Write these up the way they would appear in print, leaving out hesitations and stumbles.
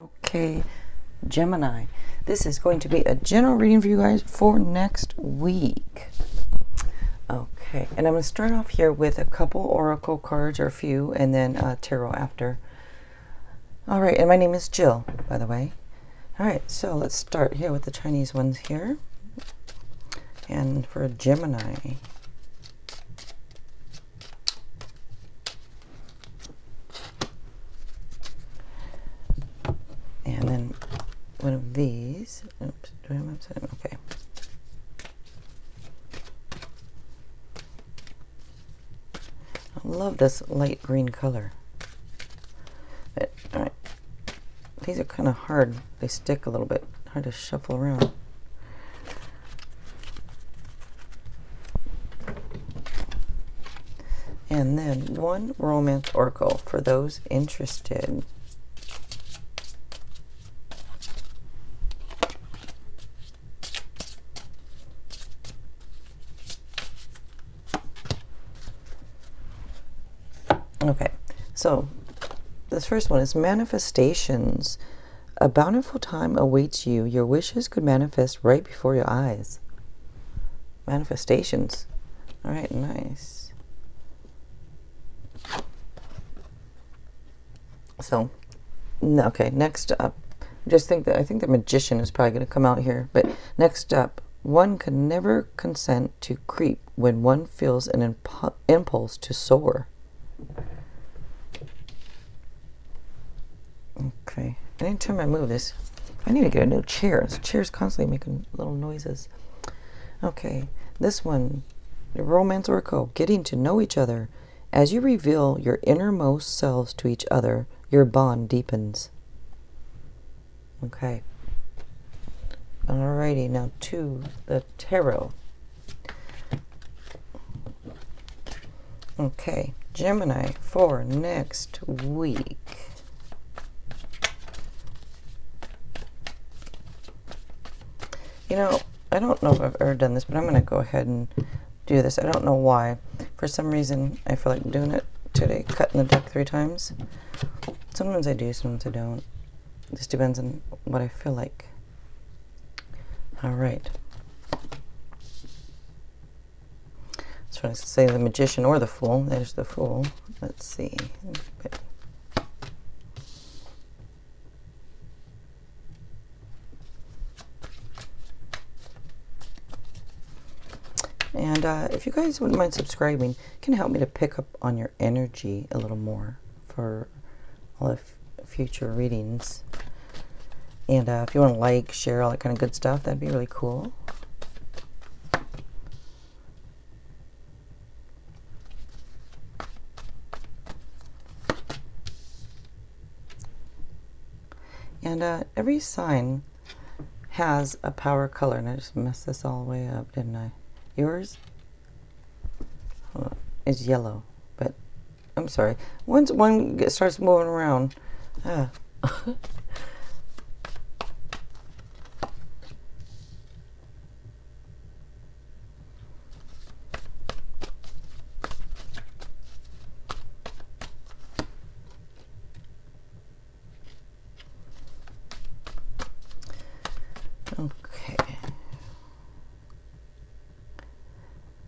Okay, Gemini, this is going to be a general reading for you guys for next week. Okay, and I'm going to start off here with a couple oracle cards, or a few, and then tarot after. All right, and my name is Jill, by the way. All right, so let's start here with the Chinese ones here. And for Gemini, and then one of these. Oops, do I have them upside down? Okay. I love this light green color. But, all right. These are kind of hard. They stick a little bit. Hard to shuffle around. And then one romance oracle for those interested. Okay, so this first one is manifestations. A bountiful time awaits you. Your wishes could manifest right before your eyes. Manifestations. All right, nice. So, okay, next up, I think the magician is probably going to come out here. But next up, one can never consent to creep when one feels an impulse to soar. Okay, anytime I move this, I need to get a new chair. This chair's constantly making little noises. Okay, this one, the romance oracle, getting to know each other. As you reveal your innermost selves to each other, your bond deepens. Okay. Alrighty, now to the tarot. Okay, Gemini for next week. You know, I don't know if I've ever done this, but I'm going to go ahead and do this. I don't know why. For some reason, I feel like doing it today, cutting the deck 3 times. Sometimes I do, sometimes I don't. It just depends on what I feel like. All right. I was trying to say the magician or the fool. There's the fool. Let's see. And if you guys wouldn't mind subscribing, it can help me to pick up on your energy a little more for all the future readings. And if you want to like, share, all that kind of good stuff, that'd be really cool. And every sign has a power color, and I just messed this all the way up, didn't I? Yours is yellow, but I'm sorry. Once one starts moving around, okay.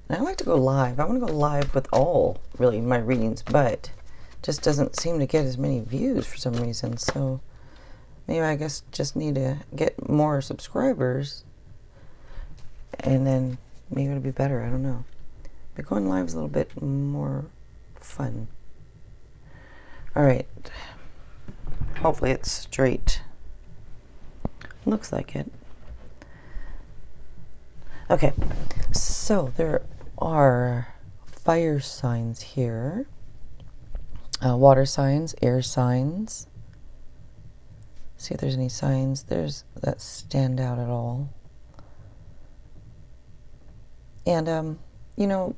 And I like to go live. I want to go live with all, really, my readings, but just doesn't seem to get as many views for some reason. So maybe I guess just need to get more subscribers, and then maybe it'll be better. I don't know. But going live is a little bit more fun. All right. Hopefully it's straight. Looks like it. Okay. So there are fire signs here, water signs, air signs. See if there's any signs that stand out at all. And you know,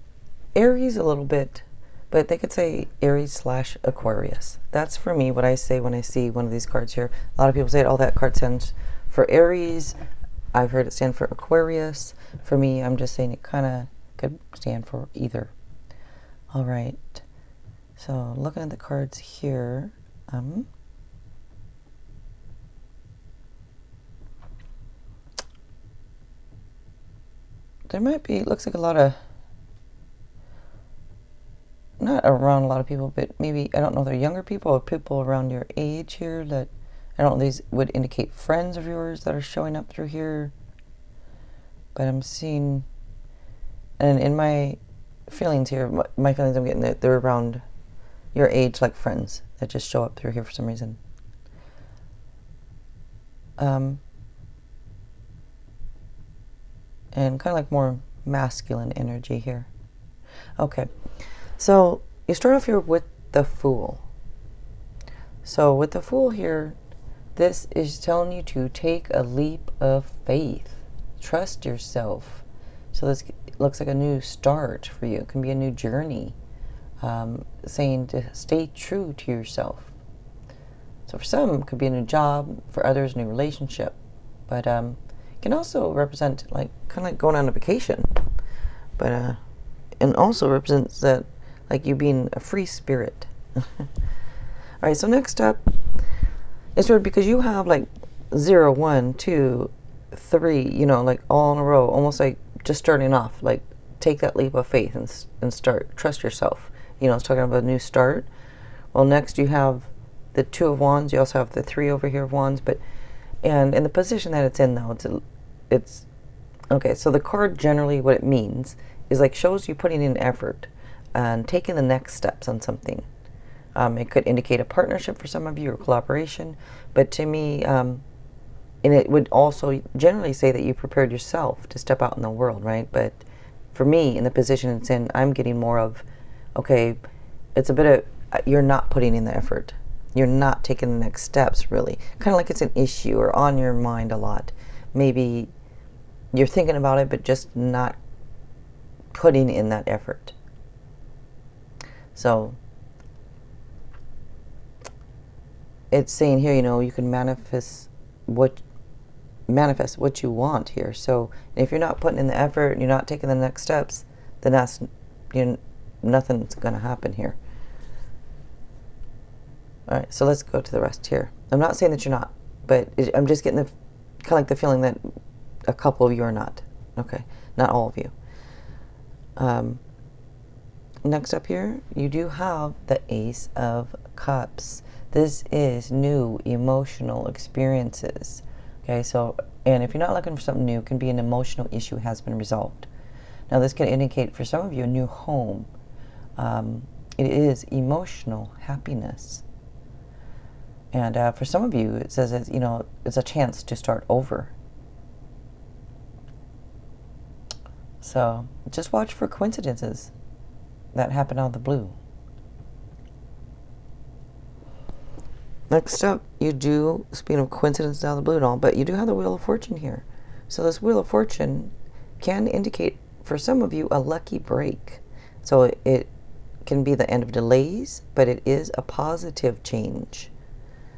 Aries a little bit, but they could say Aries/Aquarius. That's for me what I say when I see one of these cards here. A lot of people say, oh, that card stands for Aries. I've heard it stand for Aquarius. For me, I'm just saying it kind of could stand for either. All right. So looking at the cards here, there might be, looks like a lot of, not around a lot of people, but maybe, I don't know if they're younger people or people around your age here that, I don't know, these would indicate friends of yours that are showing up through here. But I'm seeing, and in my feelings here, my feelings I'm getting that they're around your age, like friends that just show up through here for some reason. And kind of like more masculine energy here. Okay, so you start off here with the Fool. So with the Fool here, this is telling you to take a leap of faith. Trust yourself. So this looks like a new start for you. It can be a new journey. Saying to stay true to yourself. So for some, it could be a new job. For others, a new relationship. But it can also represent like kind of like going on a vacation. But and also represents that like you being a free spirit. All right. So next up, it's weird because you have like 0, 1, 2, 3. You know, like all in a row, almost like just starting off. Like take that leap of faith and start. Trust yourself. You know, it's talking about a new start. Well, next you have the 2 of Wands. You also have the 3 over here of Wands. But and in the position that it's in, though, it's okay. So the card generally, what it means is like shows you putting in effort and taking the next steps on something. It could indicate a partnership for some of you or collaboration. But to me, and it would also generally say that you prepared yourself to step out in the world, right? But for me, in the position it's in, I'm getting more of, okay, it's a bit of, you're not putting in the effort. You're not taking the next steps, really. Kind of like it's an issue or on your mind a lot. Maybe you're thinking about it, but just not putting in that effort. So it's saying here, you know, you can manifest what you want here. So if you're not putting in the effort and you're not taking the next steps, then that's, nothing's going to happen here. All right, so let's go to the rest here. I'm not saying that you're not, but I'm just getting the kind of like the feeling that a couple of you are not. Okay, not all of you. Next up here, you do have the Ace of Cups. This is new emotional experiences. Okay, so, and if you're not looking for something new, it can be an emotional issue has been resolved. Now, this can indicate for some of you a new home. It is emotional happiness. And for some of you, it says, you know, it's a chance to start over. So just watch for coincidences that happen out of the blue. Next up, you do, speaking of coincidences out of the blue and all, but you do have the Wheel of Fortune here. So this Wheel of Fortune can indicate, for some of you, a lucky break. So it can be the end of delays, but it is a positive change.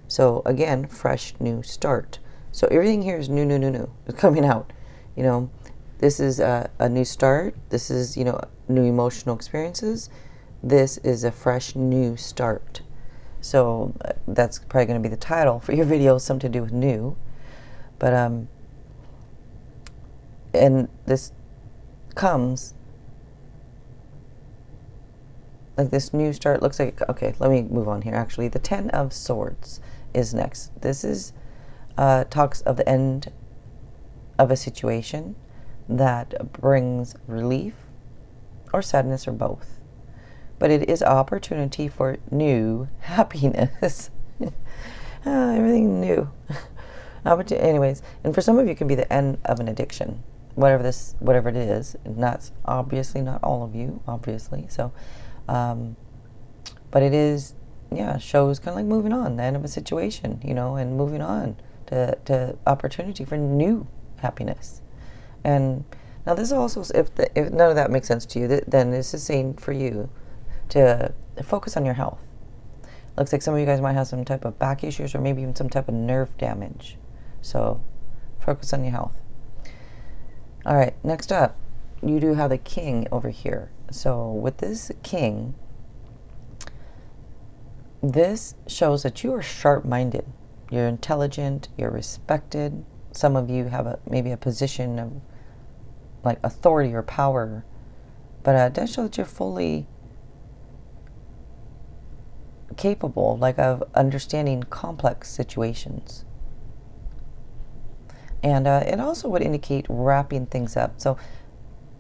So again, fresh new start. So everything here is new. It's coming out. You know, this is a new start. This is, you know, new emotional experiences. This is a fresh new start. So that's probably going to be the title for your video, something to do with new. But and this comes like this new start. Looks like, okay, let me move on here. Actually, the 10 of Swords is next. This is talks of the end of a situation that brings relief or sadness or both. But it is an opportunity for new happiness. Everything new. Anyways, and for some of you, it can be the end of an addiction, whatever it is. And that's obviously not all of you, obviously. So, but it is, yeah, shows kind of like moving on, the end of a situation, you know, and moving on to opportunity for new happiness. And now this also, if none of that makes sense to you, then this is saying for you to focus on your health. Looks like some of you guys might have some type of back issues or maybe even some type of nerve damage. So focus on your health. All right, next up, you do have the King over here. So with this King, this shows that you are sharp-minded. You're intelligent, you're respected. Some of you have maybe a position of like authority or power, but it does show that you're fully capable, like, of understanding complex situations. And it also would indicate wrapping things up. So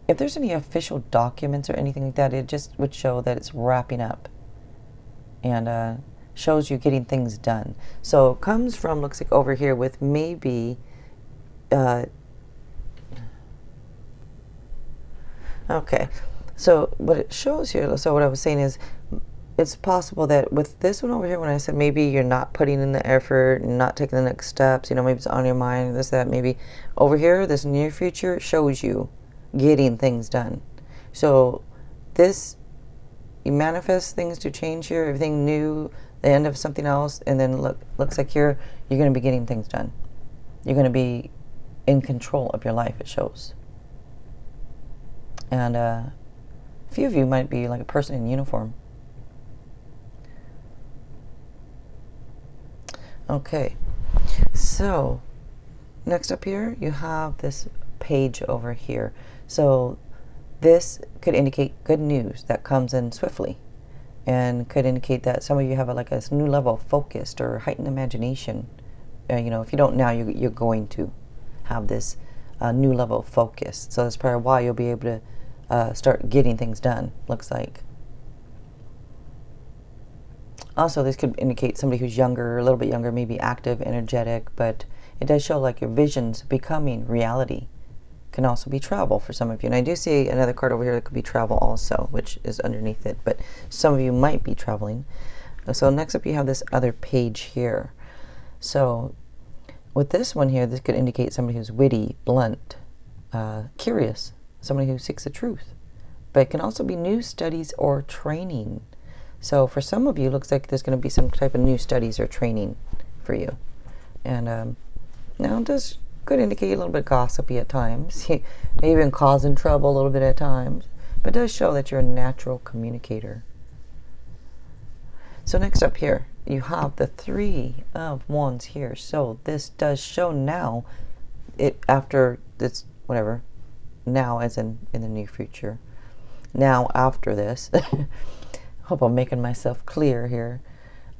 if there's any official documents or anything like that, it just would show that it's wrapping up, and shows you getting things done. So it comes from, looks like over here with maybe okay, so what it shows here, so what I was saying is, it's possible that with this one over here, when I said maybe you're not putting in the effort and not taking the next steps, maybe it's on your mind, this, that, maybe over here, this near future shows you getting things done. So this, you manifest things to change here, everything new, the end of something else, and then looks like you're going to be getting things done. You're going to be in control of your life, it shows. And a few of you might be like a person in uniform. Okay, so next up here, you have this page over here. So this could indicate good news that comes in swiftly, and could indicate that some of you have like a new level of focused or heightened imagination. If you don't now, you're going to have this new level of focus. So that's probably why you'll be able to start getting things done, looks like. Also, this could indicate somebody who's younger, a little bit younger, maybe active, energetic, but it does show like your visions becoming reality. Can also be travel for some of you. And I do see another card over here that could be travel also, which is underneath it, but some of you might be traveling. So next up you have this other page here. So with this one here, this could indicate somebody who's witty, blunt, curious, somebody who seeks the truth. But it can also be new studies or training. So for some of you, it looks like there's going to be some type of new studies or training for you. And now it does could indicate a little bit gossipy at times, maybe even causing trouble a little bit at times, but it does show that you're a natural communicator. So next up here, you have the Three of Wands here. So this does show now, after this, whatever, now as in the near future, now after this. Hope I'm making myself clear here.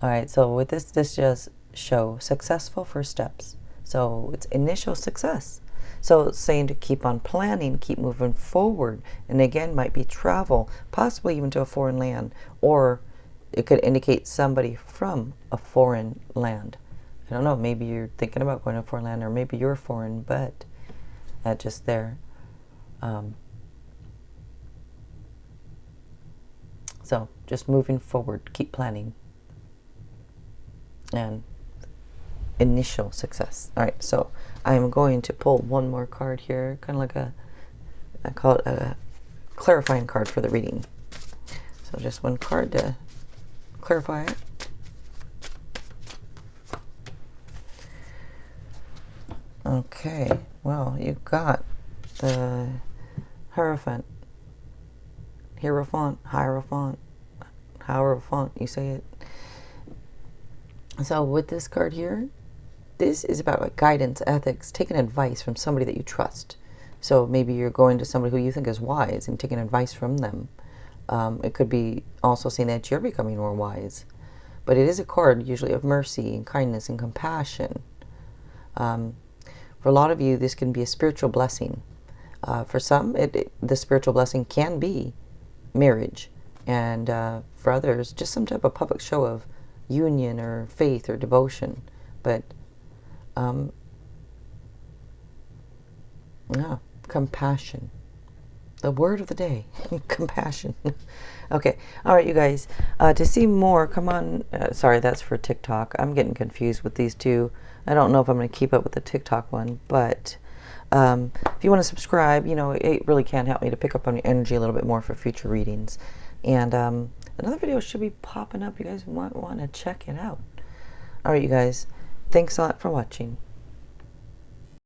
All right, so with this just show successful first steps. So it's initial success. So it's saying to keep on planning, keep moving forward. And again, might be travel, possibly even to a foreign land. Or it could indicate somebody from a foreign land. I don't know, maybe you're thinking about going to a foreign land, or maybe you're foreign, but just there. So just moving forward, keep planning. And initial success. All right, so I'm going to pull one more card here, kind of like I call it a clarifying card for the reading. So just one card to clarify it. Okay, well, you got the Hierophant, you say it. So with this card here, this is about like guidance, ethics, taking advice from somebody that you trust. So maybe you're going to somebody who you think is wise and taking advice from them. It could be also saying that you're becoming more wise. But it is a card usually of mercy and kindness and compassion. For a lot of you, this can be a spiritual blessing. For some, the spiritual blessing can be marriage. And for others, just some type of public show of union or faith or devotion. But yeah, compassion. The word of the day, compassion. Okay, all right, you guys. To see more, come on. Sorry, that's for TikTok. I'm getting confused with these two. I don't know if I'm going to keep up with the TikTok one, but if you want to subscribe, it really can help me to pick up on your energy a little bit more for future readings. And another video should be popping up. You guys might want to check it out. All right, you guys. Thanks a lot for watching.